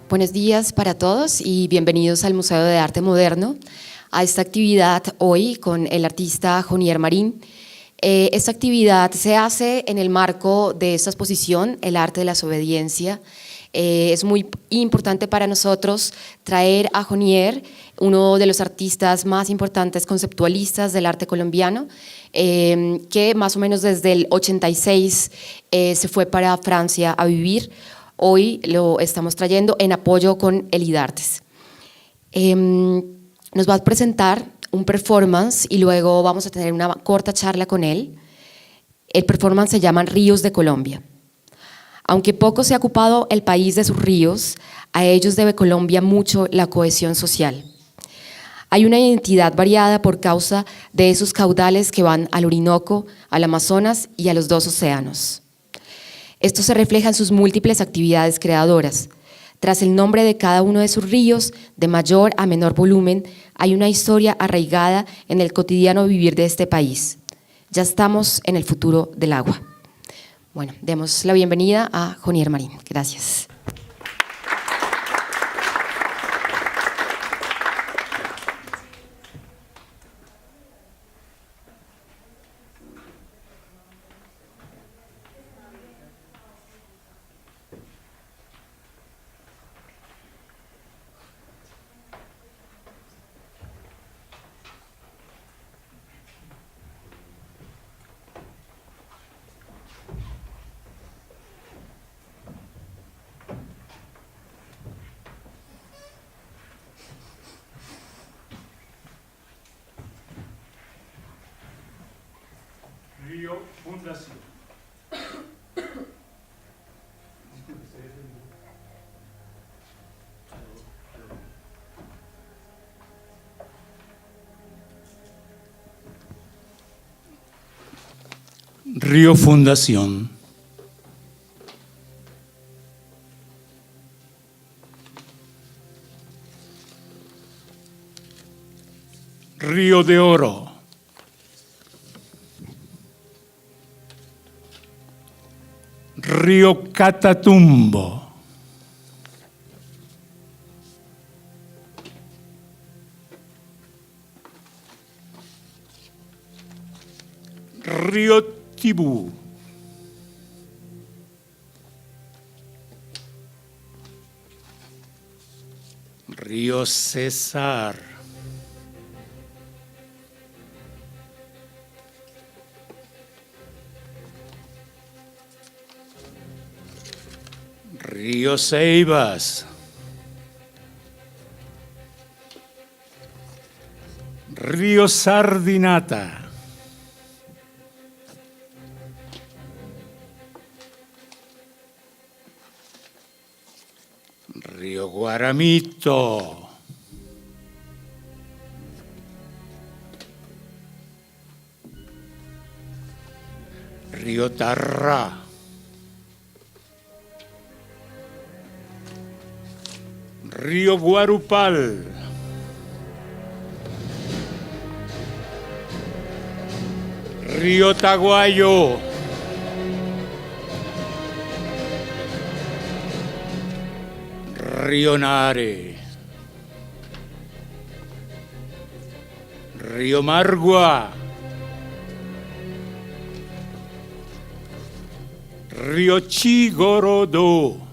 Buenos días para todos y bienvenidos al Museo de Arte Moderno, a esta actividad hoy con el artista Jonier Marín. Esta actividad se hace en el marco de esta exposición, El arte de la desobediencia. Es muy importante para nosotros traer a Jonier, uno de los artistas más importantes conceptualistas del arte colombiano, que más o menos desde el 86 se fue para Francia a vivir. Hoy lo estamos trayendo en apoyo con el IDARTES. Nos va a presentar un performance y luego vamos a tener una corta charla con él. El performance se llama Ríos de Colombia. Aunque poco se ha ocupado el país de sus ríos, a ellos debe Colombia mucho la cohesión social. Hay una identidad variada por causa de esos caudales que van al Orinoco, al Amazonas y a los dos océanos. Esto se refleja en sus múltiples actividades creadoras. Tras el nombre de cada uno de sus ríos, de mayor a menor volumen, hay una historia arraigada en el cotidiano vivir de este país. Ya estamos en el futuro del agua. Bueno, demos la bienvenida a Jonier Marín. Gracias. Río Fundación. Río Fundación. Río de Oro. Río Catatumbo. Río Tibú. Río Cesar. Río Ceibas. Río Sardinata. Río Guaramito. Río Tarra. Río Guarupal. Río Taguayo. Río Nare. Río Margua. Río Chigorodo.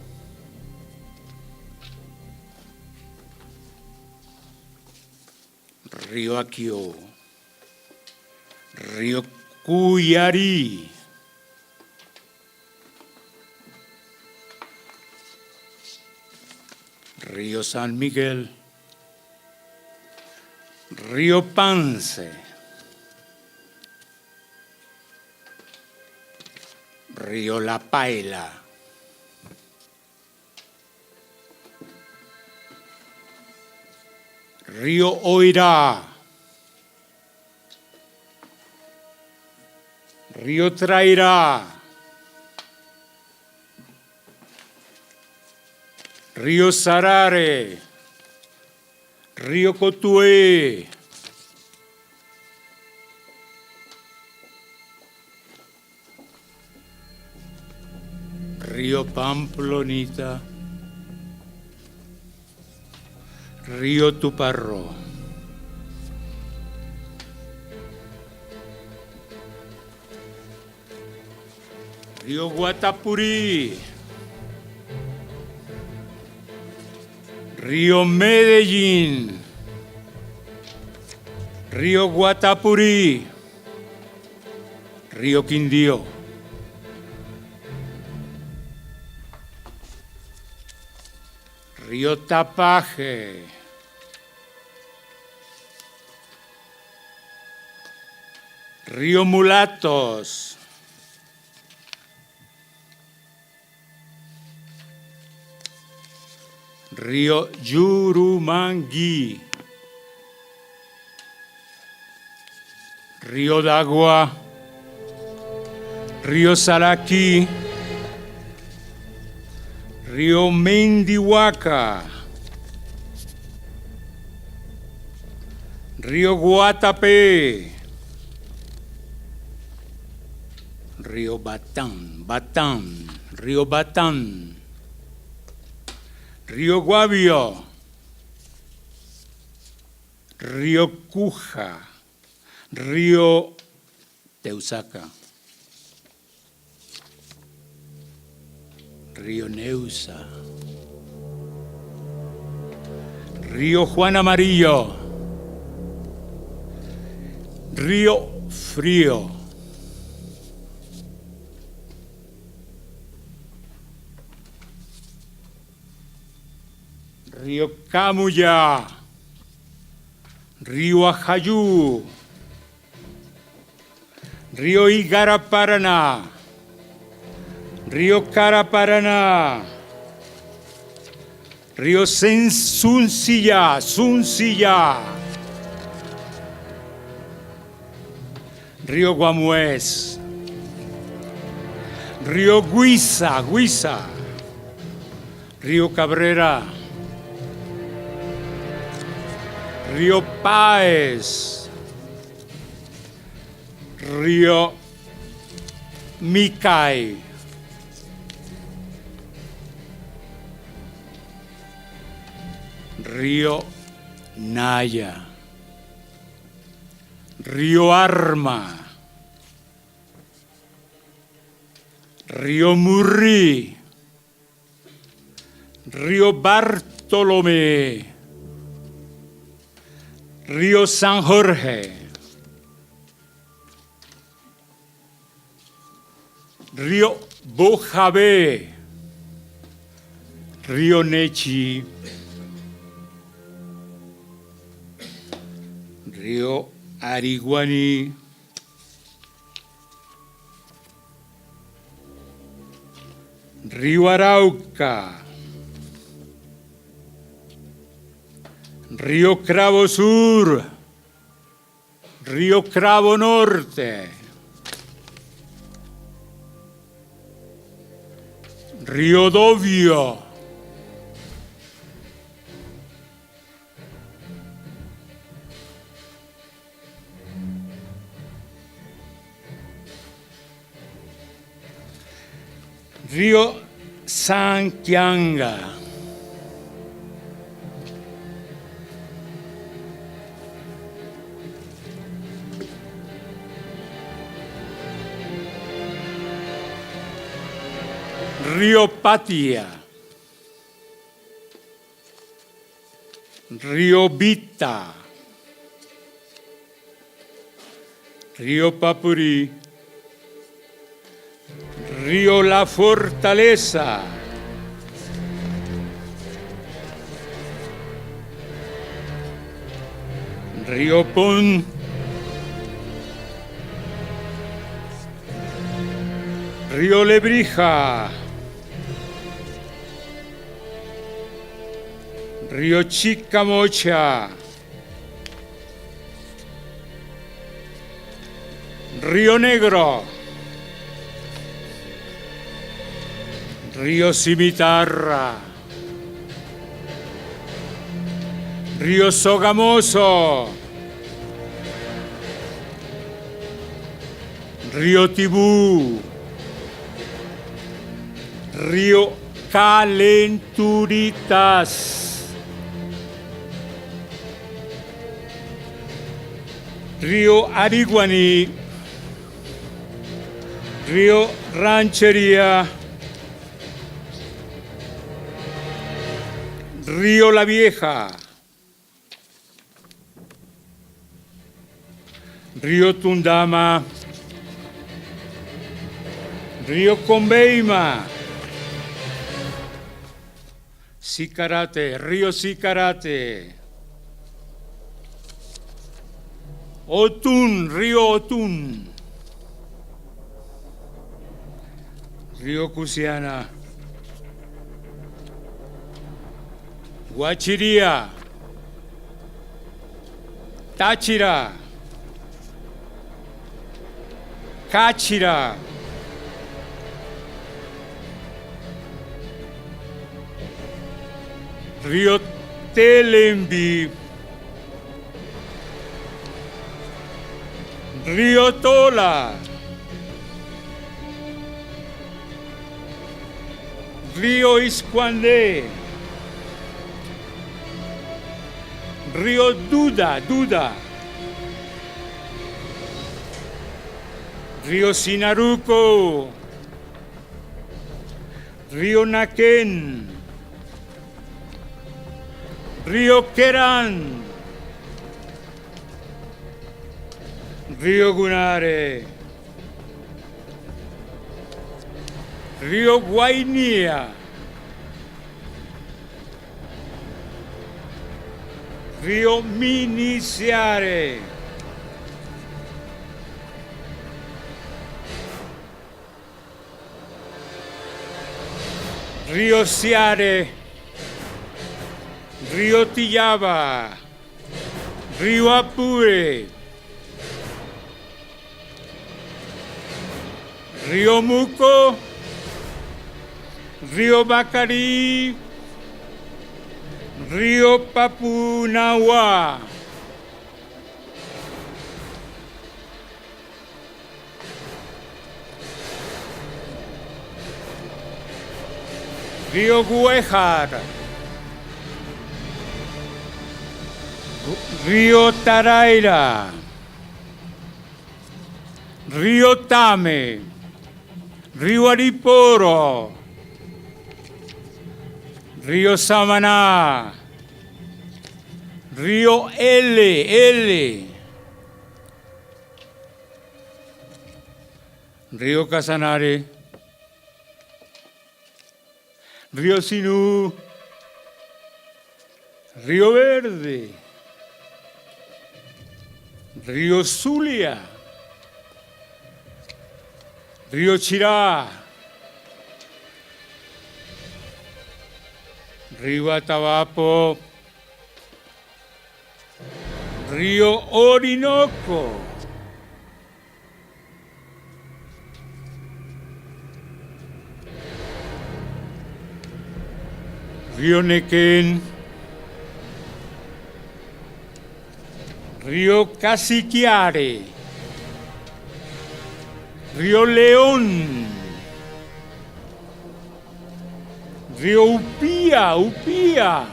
Río Aquio. Río Cuyarí. Río San Miguel. Río Pance. Río La Paila. Río Oirá. Río Trairá. Río Sarare. Río Cotué. Río Pamplonita. Río Tuparro. Río Guatapurí. Río Medellín. Río Guatapurí. Río Quindío. Río Tapaje. Río Mulatos. Río Yurumangui. Río Dagua. Río Salaquí. Río Mendihuaca. Río Guatapé. Río Batán. Río Batán. Río Guavio. Río Cuja. Río Teusaca. Río Neusa. Río Juan Amarillo. Río Frío. Río Camuya. Río Ajayú. Río Igaraparaná. Río Caraparaná. Río Suncilla. Río Guamués. Río Guisa. Río Cabrera. Río Páez. Río Micay. Río Naya. Río Arma. Río Murrí. Río Bartolomé. Río San Jorge. Río Bojabé. Río Nechi. Río Ariguaní. Río Arauca. Río Cravo Sur. Río Cravo Norte. Río Dovio. Río Sanquianga. Río Patia. Río Vita. Río Papurí. Río La Fortaleza. Río Pon. Río Lebrija. Río Chicamocha. Río Negro. Río Cimitarra. Río Sogamoso. Río Tibú. Río Calenturitas. Río Ariguaní, Río Ranchería, Río La Vieja, Río Tundama, Río Combeima, Sicarate, Río Sicarate, Otún, Río Otún, Río Cusiana, Guachiría, Táchira, Cáchira, Río Telembi, Río Tola, Río Iscuandé, Río Duda, Río Sinaruco, Río Naquén, Río Querán, Río Gunare, Río Guainía, Río Miniciare, Río Ciare, Río Tillaba, Río Apure, Río Muco, Río Bacarí, Río Papunahua, Río Guejar, Río Taraira, Río Tame, Río Ariporo, Río Samaná, Río L, Río Casanare, Río Sinú, Río Verde, Río Zulia, Río Chirá, Río Atabapo, Río Orinoco, Río Nequén, Río Casiquiare, Río León, Río Upía,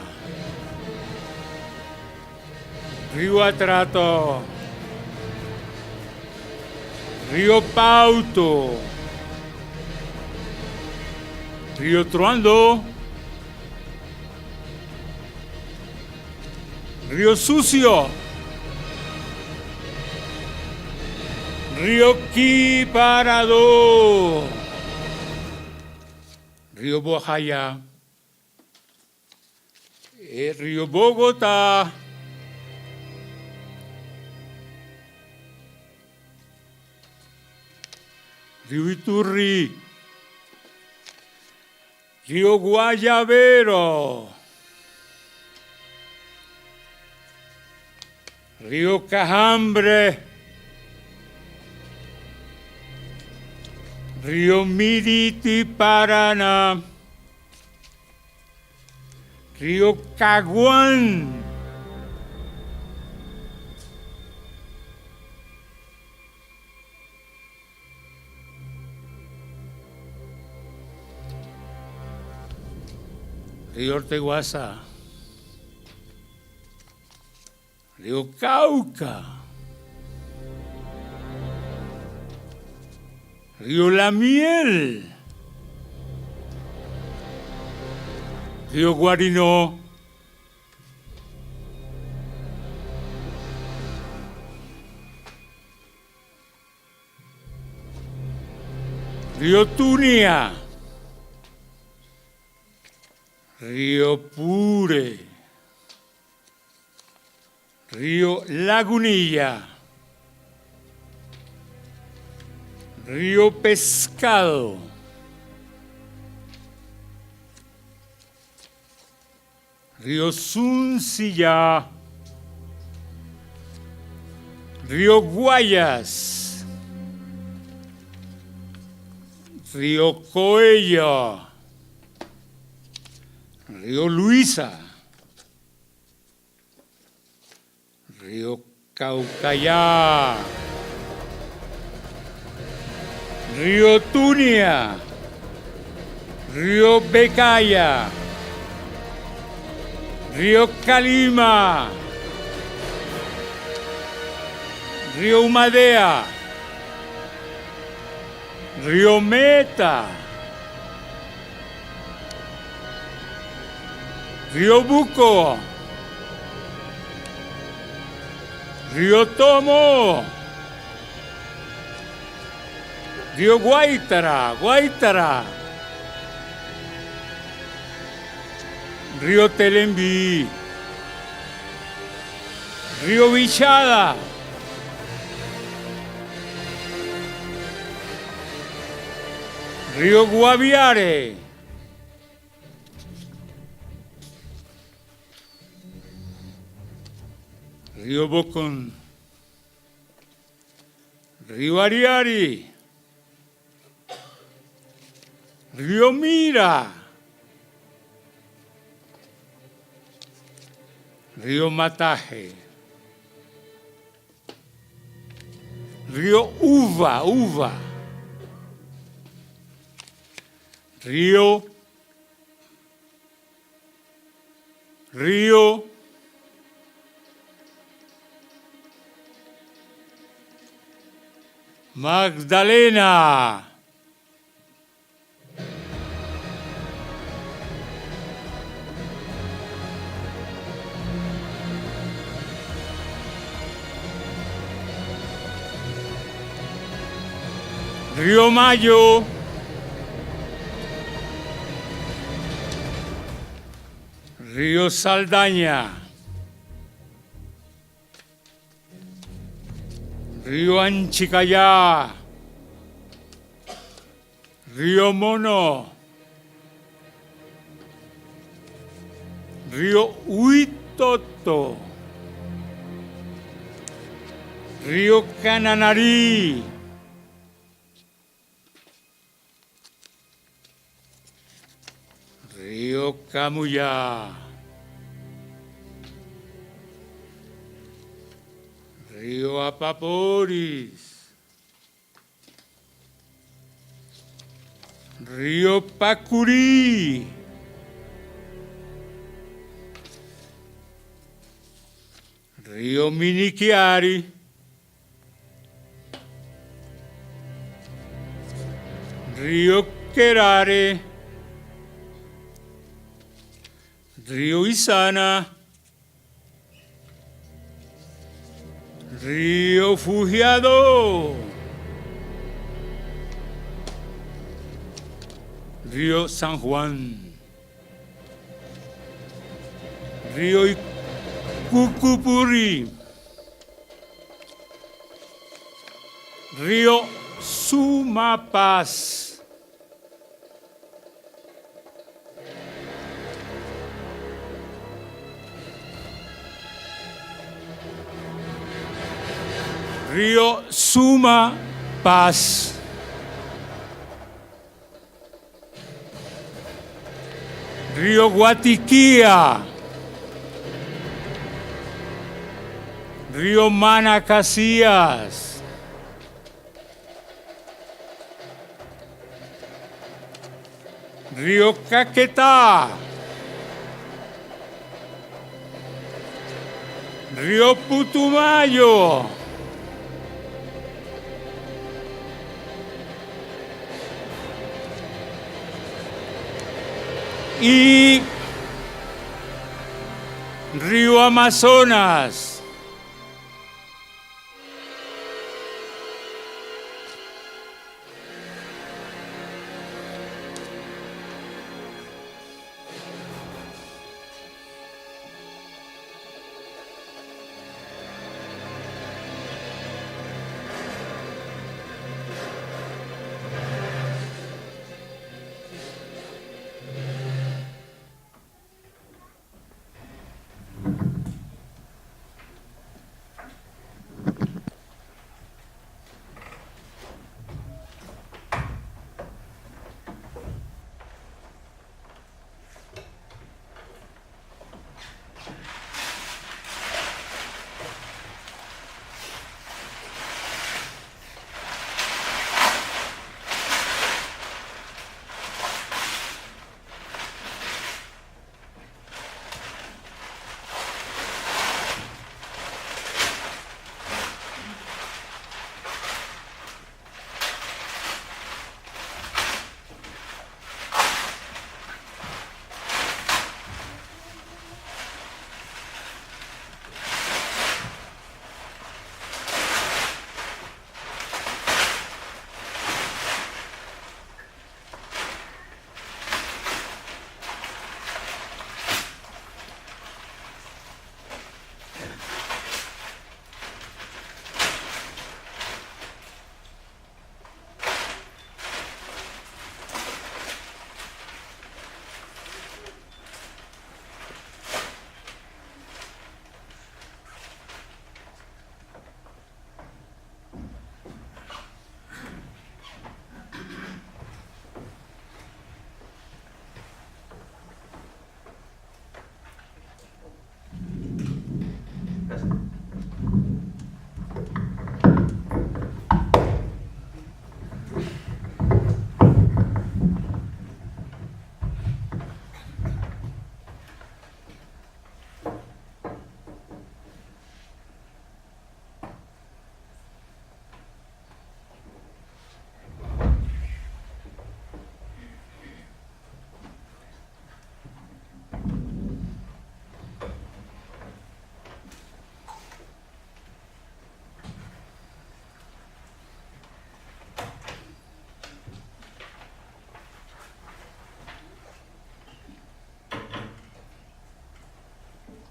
Río Atrato, Río Pauto, Río Truando, Río Sucio, Río Quiparado, Río Bojaya, Río Bogotá, Río Iturri, Río Guayabero, Río Cajambre, Río Miriti, Paraná, Río Caguán, Río Orteguaza, Río Cauca, río La Miel, río Guarinó, río Tunia, río Pure, río Lagunilla, río Pescado, río Suncilla, río Guayas, río Coello, río Luisa, río Caucayá, río Tunia, río Becaya, río Calima, río Humadea, río Meta, río Buco, río Tomo, río Guaitara, río Telembí, río Vichada, río Guaviare, río Bocón, río Ariari, río Mira, río Mataje, río Uva, río Magdalena, río Mayo, río Saldaña, río Anchicayá, río Mono, río Huitoto, río Cananarí, río Camuyá, río Apaporis, río Pacurí, río Miniquiari, río Querare, río Isana, río Fugiado, río San Juan, río Cucupuri, río Sumapaz, río Sumapaz, río Guatiquía, río Manacasías, río Caquetá, río Putumayo, y río Amazonas.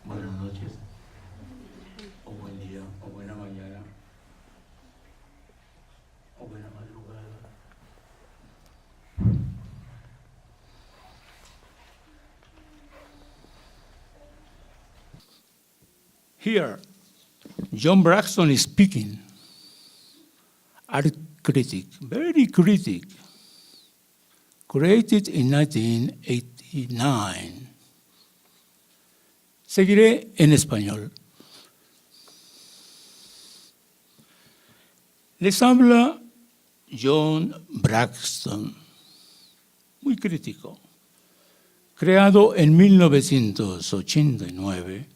Buenas noches, o buen día, o buena mañana, o buena madrugada. Here, John Braxton is speaking. Art critic, very critic, created in 1989. Seguiré en español. Les habla John Braxton, muy crítico, creado en 1989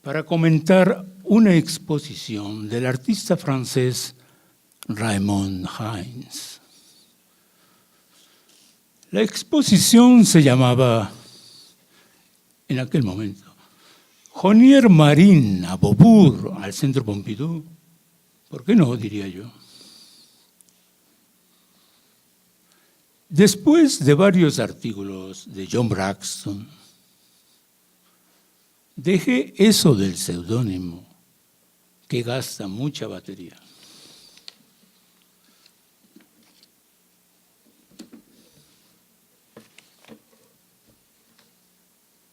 para comentar una exposición del artista francés Raymond Hines. La exposición se llamaba, en aquel momento, Johnnier Marine a Beaubourg, al Centro Pompidou. ¿Por qué no, diría yo? Después de varios artículos de John Braxton, dejé eso del seudónimo, que gasta mucha batería.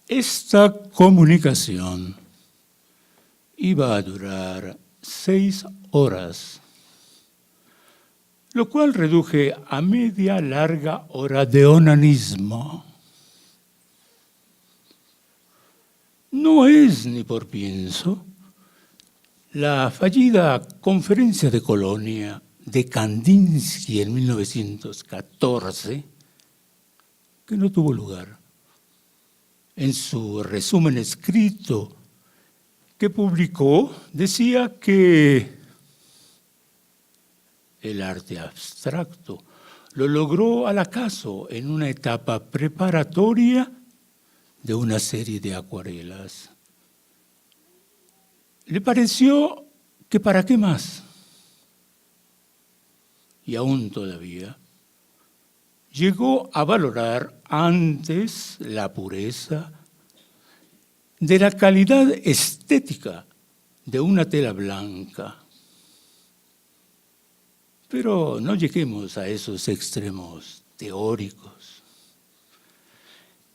Esta comunicación iba a durar 6 horas, lo cual reduje a media larga hora de onanismo. No es ni por pienso la fallida Conferencia de Colonia de Kandinsky en 1914, que no tuvo lugar. En su resumen escrito que publicó, decía que el arte abstracto lo logró al acaso en una etapa preparatoria de una serie de acuarelas. Le pareció que para qué más. Y aún todavía llegó a valorar antes la pureza de la calidad estética de una tela blanca. Pero no lleguemos a esos extremos teóricos.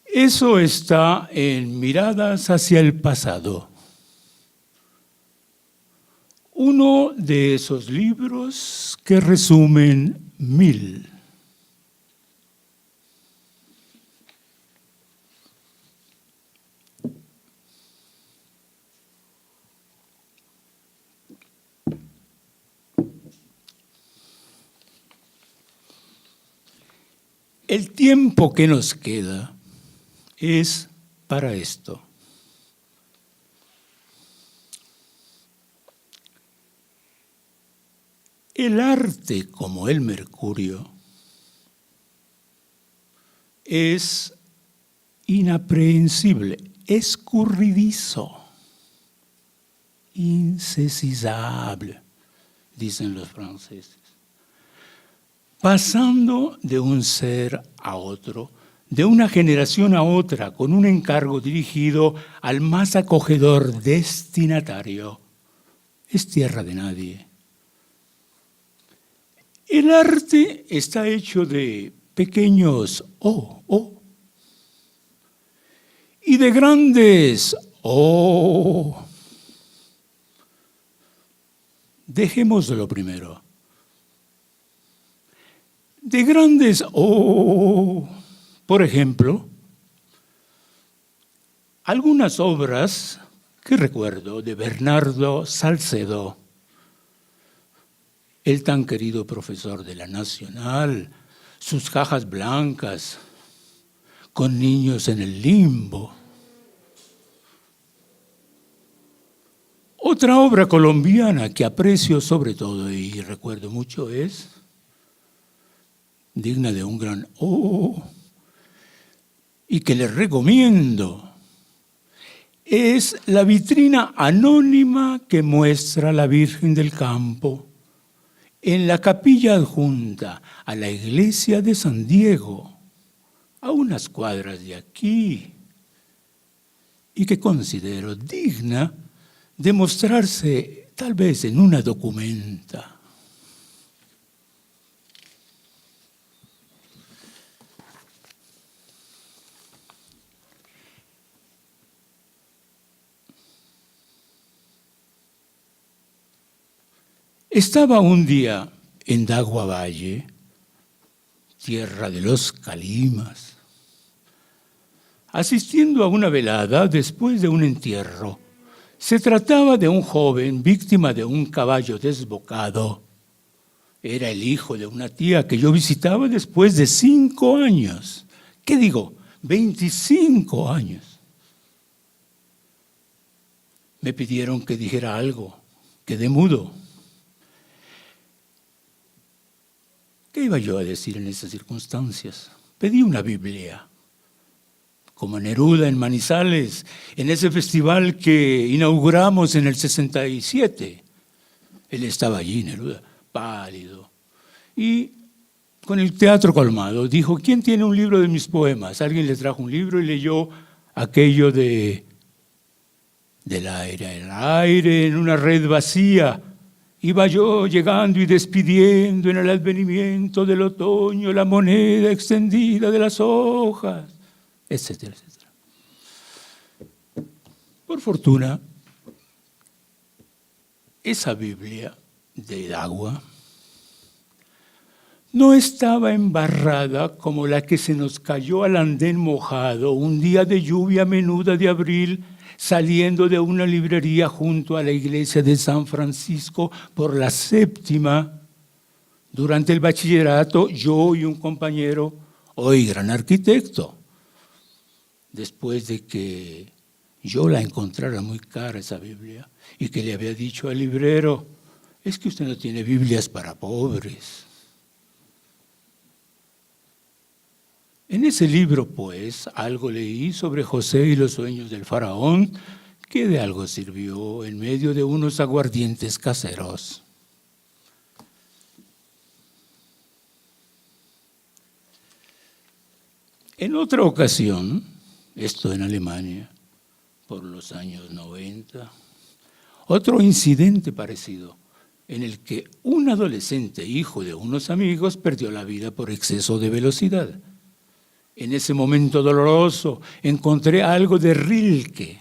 Eso está en Miradas hacia el pasado. Uno de esos libros que resumen 1000. El tiempo que nos queda es para esto. El arte, como el mercurio, es inaprehensible, escurridizo, insaisissable, dicen los franceses. Pasando de un ser a otro, de una generación a otra, con un encargo dirigido al más acogedor destinatario, es tierra de nadie. El arte está hecho de pequeños y de grandes Dejémoslo primero. De grandes por ejemplo, algunas obras que recuerdo de Bernardo Salcedo, el tan querido profesor de la Nacional, sus cajas blancas con niños en el limbo. Otra obra colombiana que aprecio sobre todo y recuerdo mucho es digna de un gran y que les recomiendo. Es la vitrina anónima que muestra la Virgen del Campo en la capilla adjunta a la iglesia de San Diego, a unas cuadras de aquí, y que considero digna de mostrarse tal vez en una documenta. Estaba un día en Daguavalle, tierra de los Calimas, asistiendo a una velada después de un entierro. Se trataba de un joven víctima de un caballo desbocado. Era el hijo de una tía que yo visitaba después de 5 años. ¿Qué digo? 25 años. Me pidieron que dijera algo. Quedé mudo. ¿Qué iba yo a decir en esas circunstancias? Pedí una Biblia. Como Neruda en Manizales, en ese festival que inauguramos en el 67. Él estaba allí, Neruda, pálido. Y con el teatro colmado, dijo, ¿quién tiene un libro de mis poemas? Alguien le trajo un libro y leyó aquello del aire, el aire en una red vacía. Iba yo llegando y despidiendo en el advenimiento del otoño la moneda extendida de las hojas, etcétera, etcétera. Por fortuna, esa Biblia de agua no estaba embarrada como la que se nos cayó al andén mojado un día de lluvia menuda de abril, saliendo de una librería junto a la iglesia de San Francisco por la 7ª. Durante el bachillerato, yo y un compañero, hoy gran arquitecto, después de que yo la encontrara muy cara esa Biblia y que le había dicho al librero, es que usted no tiene Biblias para pobres. En ese libro, pues, algo leí sobre José y los sueños del faraón, que de algo sirvió en medio de unos aguardientes caseros. En otra ocasión, esto en Alemania, por los años 90, otro incidente parecido, en el que un adolescente, hijo de unos amigos, perdió la vida por exceso de velocidad. En ese momento doloroso encontré algo de Rilke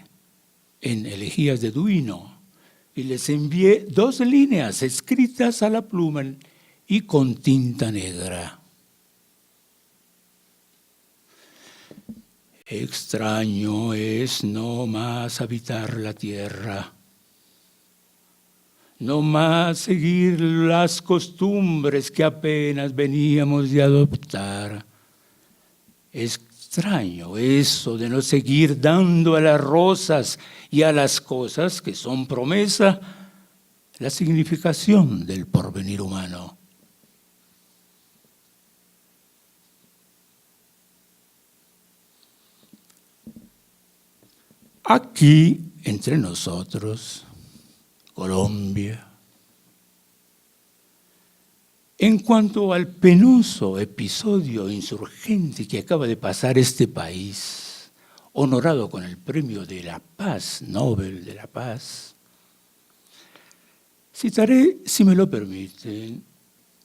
en Elegías de Duino y les envié 2 líneas escritas a la pluma y con tinta negra. Extraño es no más habitar la tierra, no más seguir las costumbres que apenas veníamos de adoptar. Extraño eso de no seguir dando a las rosas y a las cosas que son promesa la significación del porvenir humano. Aquí, entre nosotros, Colombia, en cuanto al penoso episodio insurgente que acaba de pasar este país, honorado con el Premio de la Paz, Nobel de la Paz, citaré, si me lo permiten,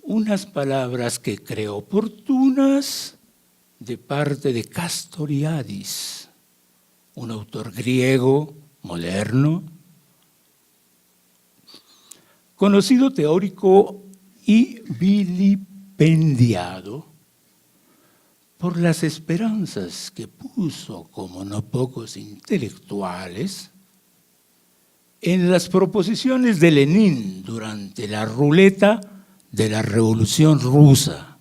unas palabras que creo oportunas de parte de Castoriadis, un autor griego moderno, conocido teórico y vilipendiado por las esperanzas que puso, como no pocos intelectuales, en las proposiciones de Lenin durante la ruleta de la Revolución Rusa.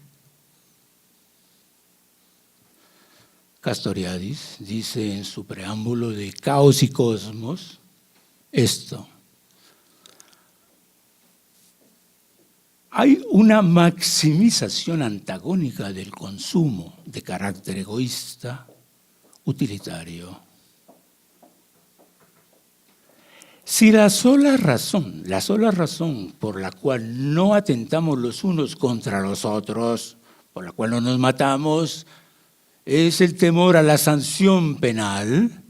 Castoriadis dice en su preámbulo de Caos y Cosmos esto: hay una maximización antagónica del consumo de carácter egoísta, utilitario. Si la sola razón por la cual no atentamos los unos contra los otros, por la cual no nos matamos, es el temor a la sanción penal,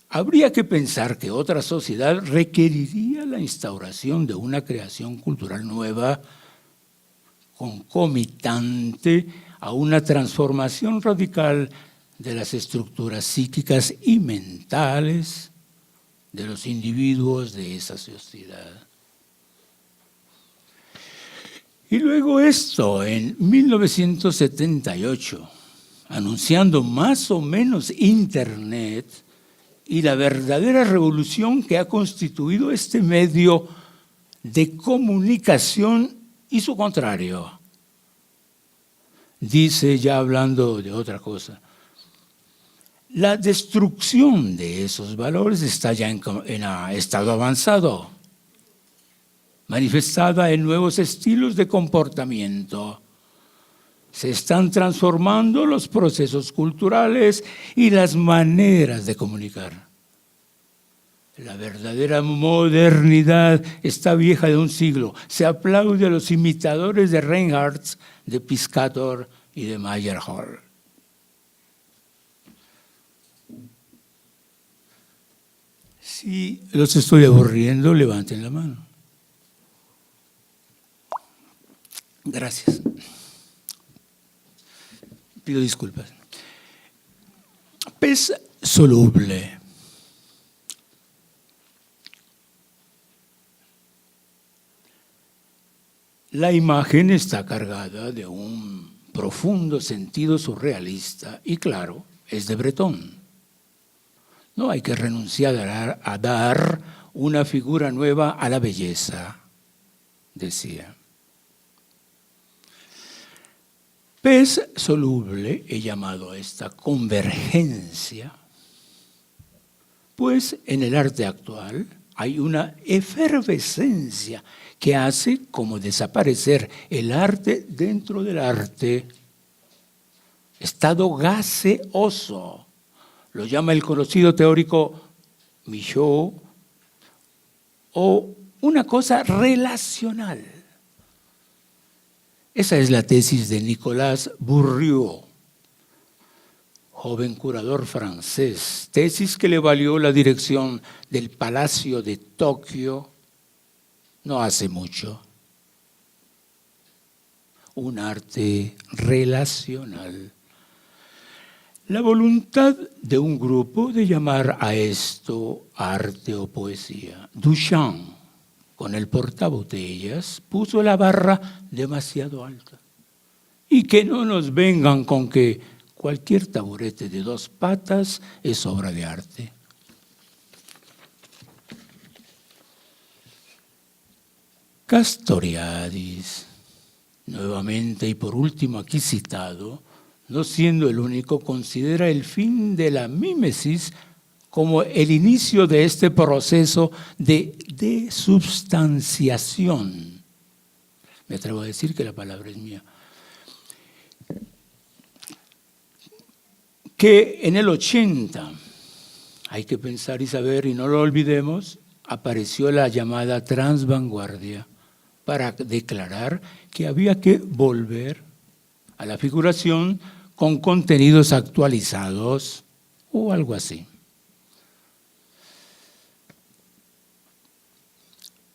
habría que pensar que otra sociedad requeriría la instauración de una creación cultural nueva, concomitante a una transformación radical de las estructuras psíquicas y mentales de los individuos de esa sociedad. Y luego esto, en 1978, anunciando más o menos Internet y la verdadera revolución que ha constituido este medio de comunicación y su contrario. Dice, ya hablando de otra cosa, la destrucción de esos valores está ya en estado avanzado, manifestada en nuevos estilos de comportamiento. Se están transformando los procesos culturales y las maneras de comunicar. La verdadera modernidad está vieja de un siglo. Se aplaude a los imitadores de Reinhardt, de Piscator y de Meyerhold. Si los estoy aburriendo, levanten la mano. Gracias. Pido disculpas. Pez soluble. La imagen está cargada de un profundo sentido surrealista y claro, es de Breton. No hay que renunciar a dar una figura nueva a la belleza, decía. Pez soluble, he llamado a esta convergencia, pues en el arte actual hay una efervescencia que hace como desaparecer el arte dentro del arte. estado gaseoso. Lo llama el conocido teórico Michaud, o una cosa relacional. Esa es la tesis de Nicolas Bourriaud, joven curador francés, tesis que le valió la dirección del Palacio de Tokio no hace mucho. Un arte relacional. La voluntad de un grupo de llamar a esto arte o poesía. Duchamp, con el portabotellas, puso la barra demasiado alta. Y que no nos vengan con que cualquier taburete de 2 patas es obra de arte. Castoriadis, nuevamente y por último aquí citado, no siendo el único, considera el fin de la mímesis como el inicio de este proceso de desubstanciación. Me atrevo a decir que la palabra es mía. Que en el 80, hay que pensar y saber, y no lo olvidemos, apareció la llamada transvanguardia para declarar que había que volver a la figuración con contenidos actualizados o algo así.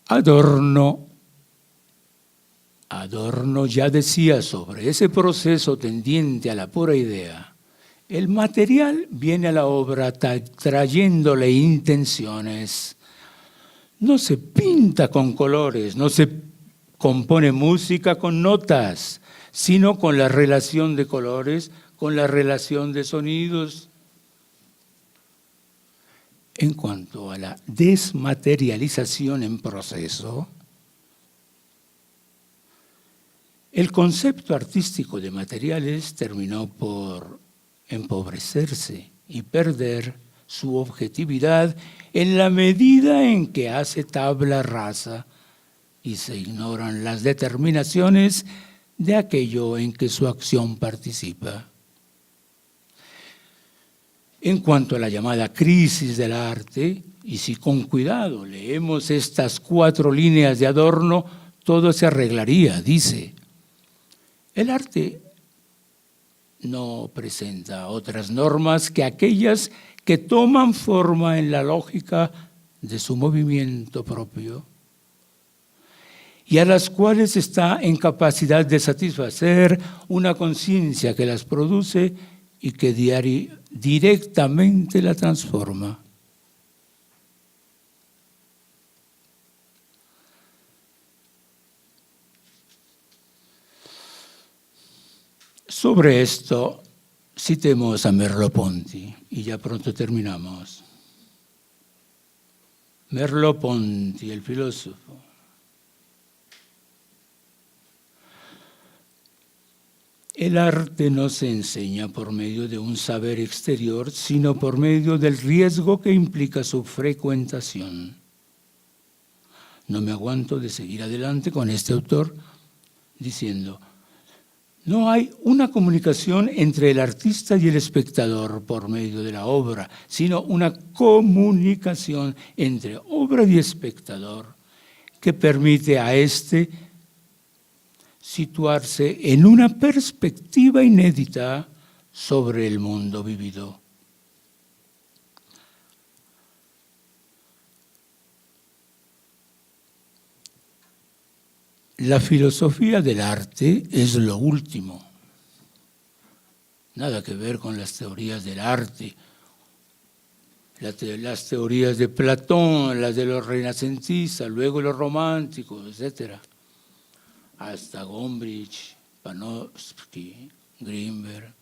Adorno ya decía sobre ese proceso tendiente a la pura idea. El material viene a la obra trayéndole intenciones. No se pinta con colores, no se compone música con notas, sino con la relación de colores, con la relación de sonidos. En cuanto a la desmaterialización en proceso, el concepto artístico de materiales terminó por empobrecerse y perder su objetividad en la medida en que hace tabla rasa y se ignoran las determinaciones de aquello en que su acción participa. En cuanto a la llamada crisis del arte, y si con cuidado leemos estas 4 líneas de Adorno, todo se arreglaría, dice. El arte no presenta otras normas que aquellas que toman forma en la lógica de su movimiento propio y a las cuales está en capacidad de satisfacer una conciencia que las produce y que directamente la transforma. Sobre esto citemos a Merleau-Ponty y ya pronto terminamos. Merleau-Ponty, el filósofo. El arte no se enseña por medio de un saber exterior, sino por medio del riesgo que implica su frecuentación. No me aguanto de seguir adelante con este autor diciendo: no hay una comunicación entre el artista y el espectador por medio de la obra, sino una comunicación entre obra y espectador que permite a éste situarse en una perspectiva inédita sobre el mundo vivido. La filosofía del arte es lo último. Nada que ver con las teorías del arte, las teorías de Platón, las de los renacentistas, luego los románticos, etc. Hasta Gombrich, Panofsky, Grinberg.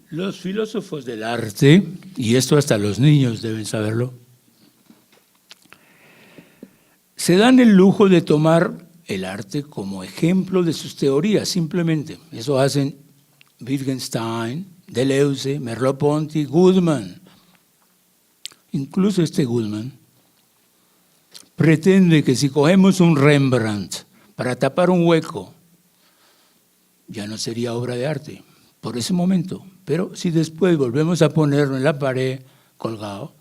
Los filósofos del arte, y esto hasta los niños deben saberlo, se dan el lujo de tomar el arte como ejemplo de sus teorías, simplemente. Eso hacen Wittgenstein, Deleuze, Merleau-Ponty, Goodman. Incluso este Goodman pretende que si cogemos un Rembrandt para tapar un hueco, ya no sería obra de arte por ese momento. Pero si después volvemos a ponerlo en la pared colgado,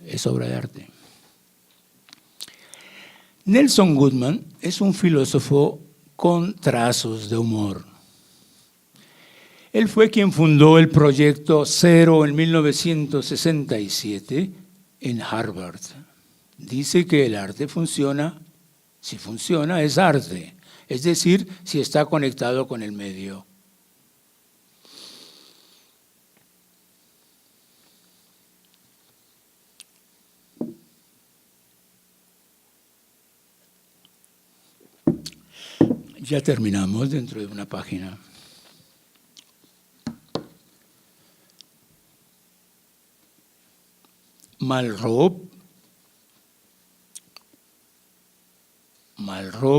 es obra de arte. Nelson Goodman es un filósofo con trazos de humor. Él fue quien fundó el proyecto Cero en 1967 en Harvard. Dice que el arte funciona, si funciona es arte, es decir, si está conectado con el medio. Ya terminamos dentro de una página. Malraux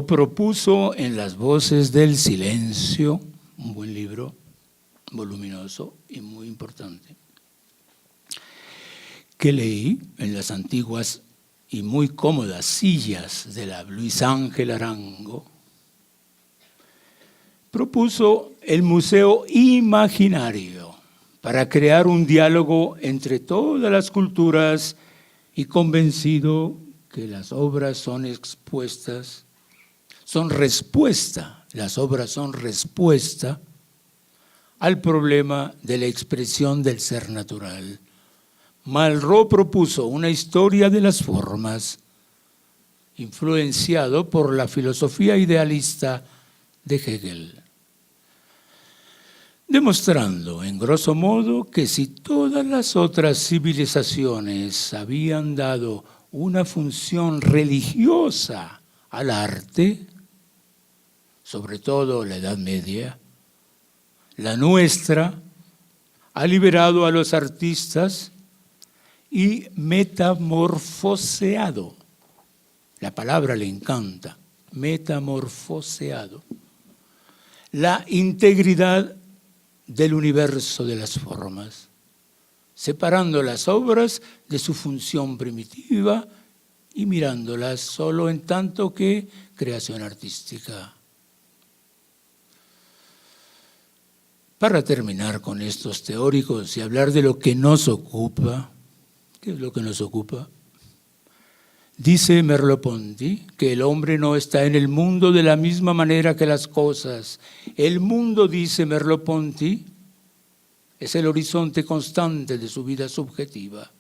propuso en Las voces del silencio, un buen libro, voluminoso y muy importante, que leí en las antiguas y muy cómodas sillas de la Luis Ángel Arango. Propuso el Museo Imaginario para crear un diálogo entre todas las culturas y convencido que las obras son expuestas, son respuesta, las obras son respuesta al problema de la expresión del ser natural. Malraux propuso una historia de las formas, influenciado por la filosofía idealista de Hegel, demostrando en grosso modo que si todas las otras civilizaciones habían dado una función religiosa al arte, sobre todo la Edad Media, la nuestra ha liberado a los artistas y metamorfoseado. La palabra le encanta, metamorfoseado. La integridad del universo de las formas, separando las obras de su función primitiva y mirándolas solo en tanto que creación artística. Para terminar con estos teóricos y hablar de lo que nos ocupa, ¿qué es lo que nos ocupa? Dice Merleau-Ponty que el hombre no está en el mundo de la misma manera que las cosas. El mundo, dice Merleau-Ponty, es el horizonte constante de su vida subjetiva.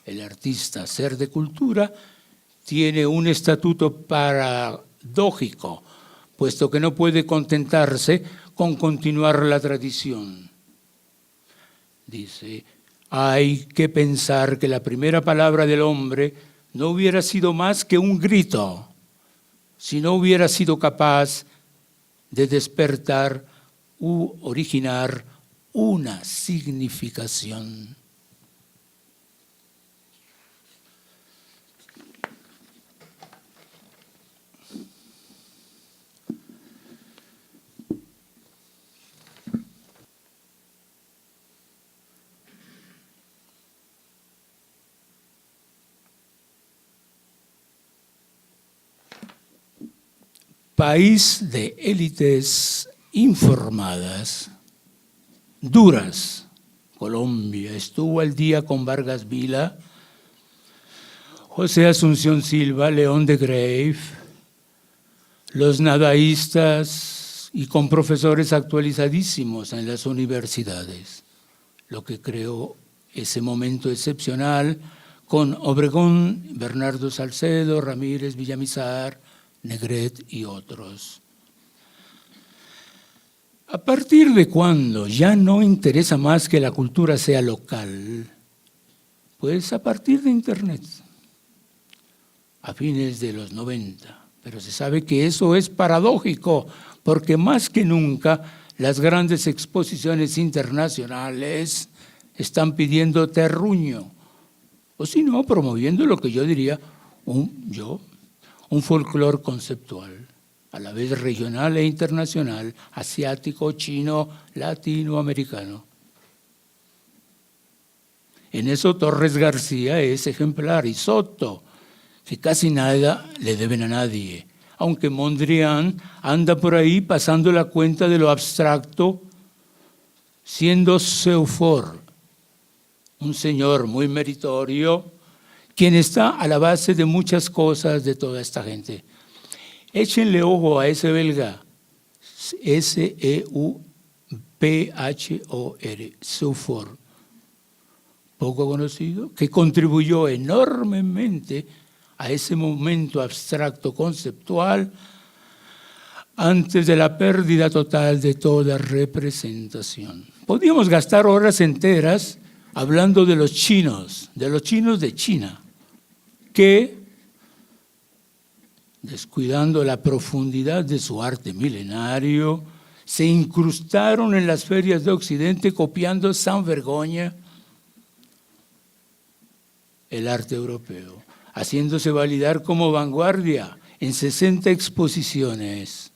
El artista, ser de cultura, tiene un estatuto paradójico, puesto que no puede contentarse con continuar la tradición. Dice: hay que pensar que la primera palabra del hombre no hubiera sido más que un grito, si no hubiera sido capaz de despertar u originar una significación. País de élites informadas, duras. Colombia estuvo al día con Vargas Vila, José Asunción Silva, León de Grave, los nadaístas y con profesores actualizadísimos en las universidades, lo que creó ese momento excepcional con Obregón, Bernardo Salcedo, Ramírez, Villamizar, Negret y otros. ¿A partir de cuándo ya no interesa más que la cultura sea local? Pues a partir de Internet, a fines de los 90. Pero se sabe que eso es paradójico, porque más que nunca las grandes exposiciones internacionales están pidiendo terruño, o si no, promoviendo lo que yo diría un folclore conceptual, a la vez regional e internacional, asiático, chino, latinoamericano. En eso Torres García es ejemplar, y Soto, que casi nada le deben a nadie, aunque Mondrian anda por ahí pasando la cuenta de lo abstracto, siendo Seufor, un señor muy meritorio, quien está a la base de muchas cosas de toda esta gente. Échenle ojo a ese belga, Seuphor, Seufor, poco conocido, que contribuyó enormemente a ese momento abstracto conceptual antes de la pérdida total de toda representación. Podríamos gastar horas enteras hablando de los chinos de China, que, descuidando la profundidad de su arte milenario, se incrustaron en las ferias de Occidente copiando sans vergüenza el arte europeo, haciéndose validar como vanguardia en 60 exposiciones.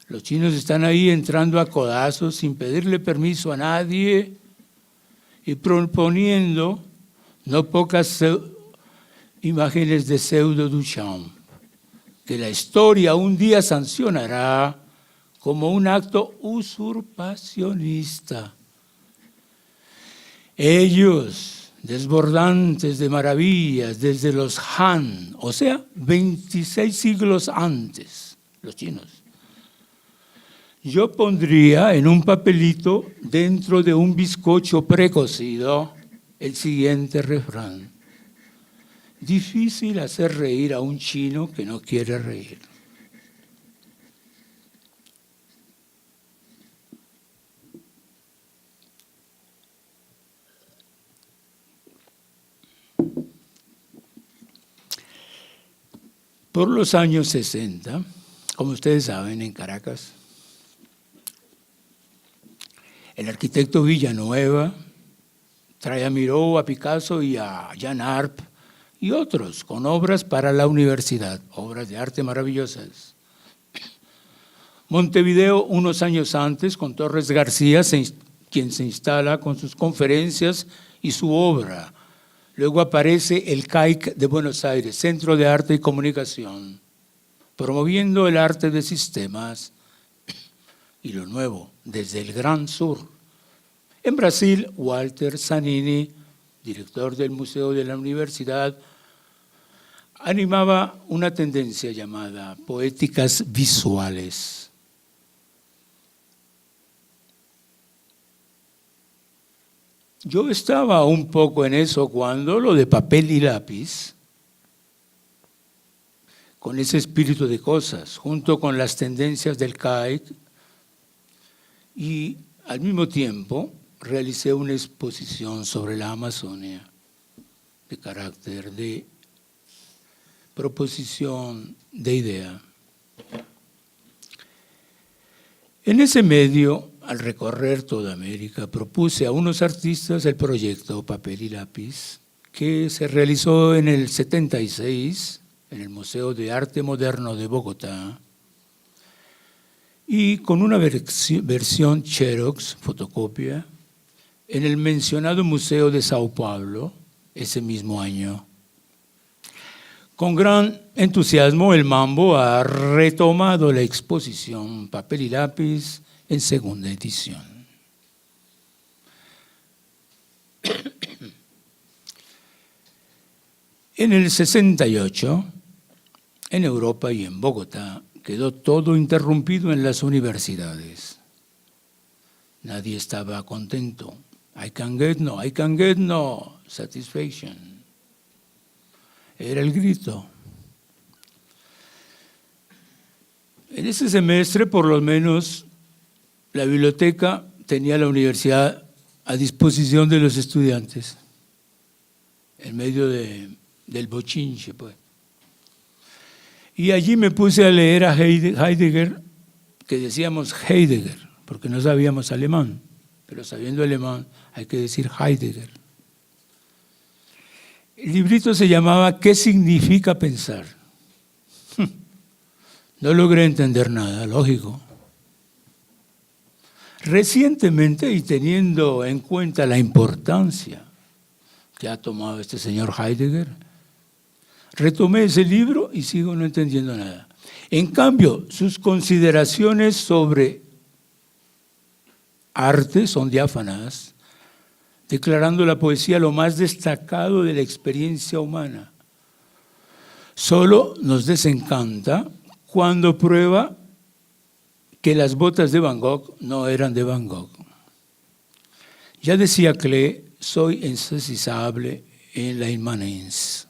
Los chinos están ahí entrando a codazos sin pedirle permiso a nadie y proponiendo no pocas imágenes de pseudo Duchamp, que la historia un día sancionará como un acto usurpacionista. Ellos, desbordantes de maravillas desde los Han, o sea, 26 siglos antes, los chinos. Yo pondría en un papelito dentro de un bizcocho precocido el siguiente refrán: difícil hacer reír a un chino que no quiere reír. Por los años 60, como ustedes saben, en Caracas, el arquitecto Villanueva trae a Miró, a Picasso y a Jan Arp y otros con obras para la universidad, obras de arte maravillosas. Montevideo, unos años antes, con Torres García, quien se instala con sus conferencias y su obra. Luego aparece el CAIC de Buenos Aires, Centro de Arte y Comunicación, promoviendo el arte de sistemas y lo nuevo, desde el Gran Sur. En Brasil, Walter Zanini, director del Museo de la Universidad, animaba una tendencia llamada poéticas visuales. Yo estaba un poco en eso cuando lo de papel y lápiz, con ese espíritu de cosas, junto con las tendencias del CAIC, y al mismo tiempo realicé una exposición sobre la Amazonia de carácter de proposición de idea. En ese medio, al recorrer toda América, propuse a unos artistas el proyecto Papel y Lápiz, que se realizó en el 76 en el Museo de Arte Moderno de Bogotá, y con una versión Xerox, fotocopia, en el mencionado Museo de Sao Paulo ese mismo año. Con gran entusiasmo, el Mambo ha retomado la exposición Papel y Lápiz en segunda edición. En el 68, en Europa y en Bogotá, quedó todo interrumpido en las universidades. Nadie estaba contento. I can get no satisfaction. Era el grito. En ese semestre, por lo menos, la biblioteca tenía la universidad a disposición de los estudiantes, en medio del bochinche, pues. Y allí me puse a leer a Heidegger, que decíamos Heidegger, porque no sabíamos alemán, pero sabiendo alemán hay que decir Heidegger. El librito se llamaba ¿Qué significa pensar? No logré entender nada, lógico. Recientemente, y teniendo en cuenta la importancia que ha tomado este señor Heidegger, Retomé ese libro y sigo no entendiendo nada. En cambio, sus consideraciones sobre arte son diáfanas, declarando la poesía lo más destacado de la experiencia humana. Solo nos desencanta cuando prueba que las botas de Van Gogh no eran de Van Gogh. Ya decía Klee, soy insaciable en la inmanencia,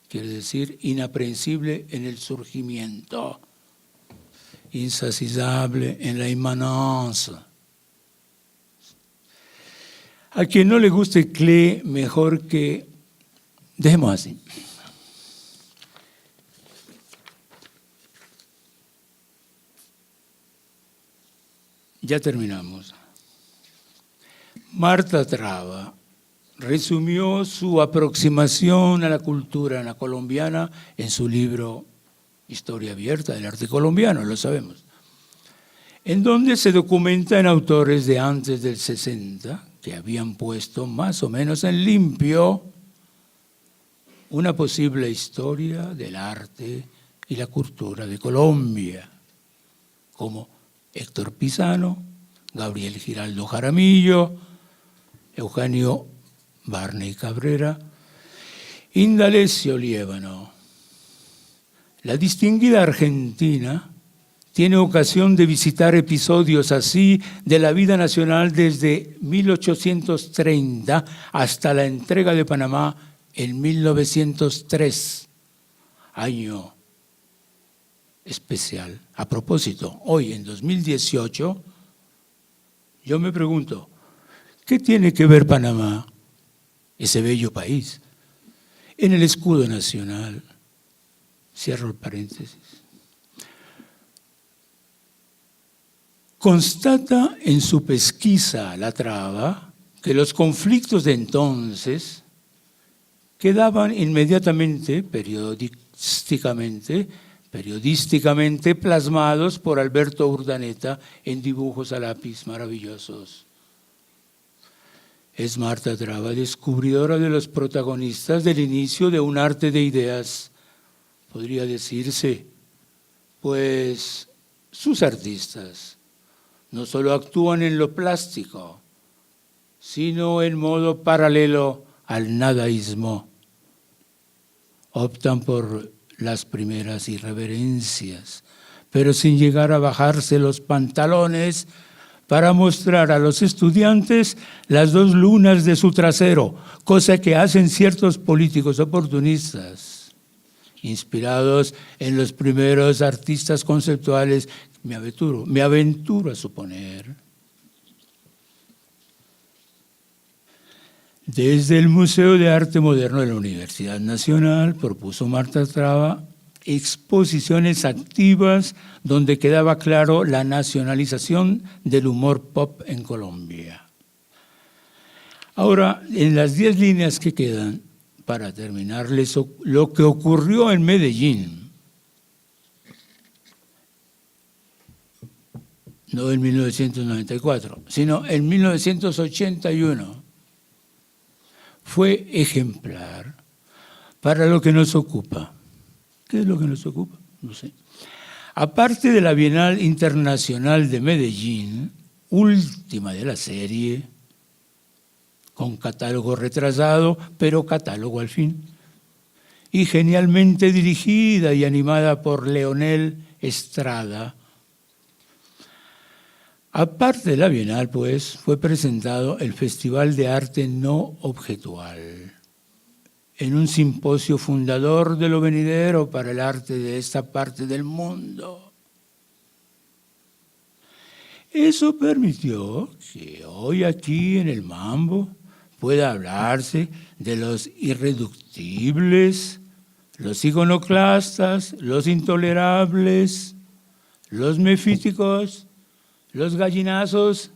quiere decir inaprehensible en el surgimiento, insaciable en la inmanencia. A quien no le guste Klee, mejor que... Dejemos así. Ya terminamos. Marta Traba resumió su aproximación a la cultura colombiana en su libro Historia abierta del arte colombiano, lo sabemos, en donde se documentan autores de antes del 60 que habían puesto más o menos en limpio una posible historia del arte y la cultura de Colombia, como Héctor Pisano, Gabriel Giraldo Jaramillo, Eugenio Barney Cabrera, Indalecio Liévano. La distinguida argentina tiene ocasión de visitar episodios así de la vida nacional desde 1830 hasta la entrega de Panamá en 1903, año especial. A propósito, hoy en 2018, yo me pregunto, ¿qué tiene que ver Panamá, ese bello país, en el escudo nacional? Cierro el paréntesis. Constata en su pesquisa La Traba que los conflictos de entonces quedaban inmediatamente, periodísticamente plasmados por Alberto Urdaneta en dibujos a lápiz maravillosos. Es Marta Traba, descubridora de los protagonistas del inicio de un arte de ideas, podría decirse, pues sus artistas no solo actúan en lo plástico, sino en modo paralelo al nadaísmo. Optan por las primeras irreverencias, pero sin llegar a bajarse los pantalones para mostrar a los estudiantes las dos lunas de su trasero, cosa que hacen ciertos políticos oportunistas, inspirados en los primeros artistas conceptuales, me aventuro a suponer. Desde el Museo de Arte Moderno de la Universidad Nacional propuso Marta Traba exposiciones activas donde quedaba claro la nacionalización del humor pop en Colombia. Ahora, en las 10 líneas que quedan, para terminarles lo que ocurrió en Medellín, no en 1994, sino en 1981, fue ejemplar para lo que nos ocupa. ¿Qué es lo que nos ocupa? No sé. Aparte de la Bienal Internacional de Medellín, última de la serie, con catálogo retrasado, pero catálogo al fin, y genialmente dirigida y animada por Leonel Estrada. Aparte de la Bienal, pues, fue presentado el Festival de Arte No Objetual, en un simposio fundador de lo venidero para el arte de esta parte del mundo. Eso permitió que hoy aquí en el Mambo pueda hablarse de los irreductibles, los iconoclastas, los intolerables, los mefíticos, los gallinazos,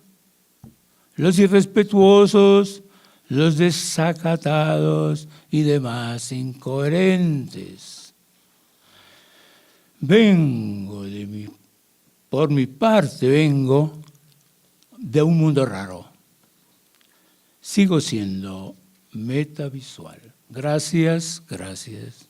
los irrespetuosos, los desacatados y demás incoherentes. Por mi parte vengo de un mundo raro. Sigo siendo metavisual. Gracias, gracias.